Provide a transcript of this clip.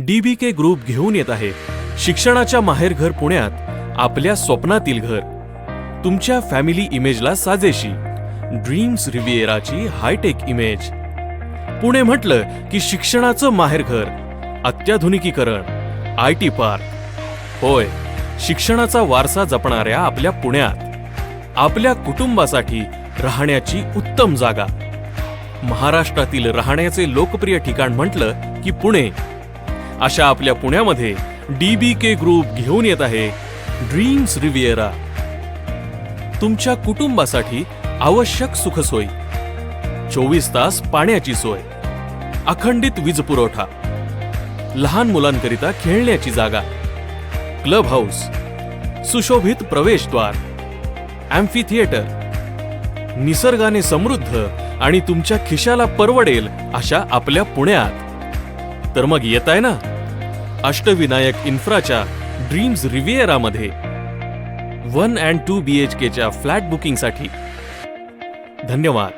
DBK group घेऊन येत आहे शिक्षणाच्या माहेरघर पुण्यात आपल्या स्वप्नातील घर. तुमच्या फॅमिली इमेजला साजेशी ड्रीम्स रिव्हिएराची हायटेक इमेज. पुणे म्हटलं की शिक्षणाचं माहेरघर, अत्याधुनिकीकरण, IT पार्क. होय, शिक्षणाचा वारसा जपणाऱ्या आपल्या पुण्यात आपल्या कुटुंबासाठी राहण्याची उत्तम जागा. महाराष्ट्रातील राहण्याचे लोकप्रिय ठिकाण म्हटलं की पुणे. अशा आपल्या पुण्यामध्ये DBK ग्रुप घेऊन येत आहे ड्रीम्स रिव्हिएरा. तुमच्या कुटुंबासाठी आवश्यक सुखसोयी, 24 तास पाण्याची सोय, अखंडित वीज पुरवठा, लहान मुलांकरिता खेळण्याची जागा, क्लब हाऊस, सुशोभित प्रवेशद्वार, अॅम्फी थिएटर, निसर्गाने समृद्ध आणि तुमच्या खिशाला परवडेल अशा आपल्या पुण्यात. तर मग येताय ना अष्टविनायक इन्फ्राच्या ड्रीम्स रिव्हिएरामध्ये 1 and 2 BHKच्या फ्लॅट बुकिंगसाठी. धन्यवाद.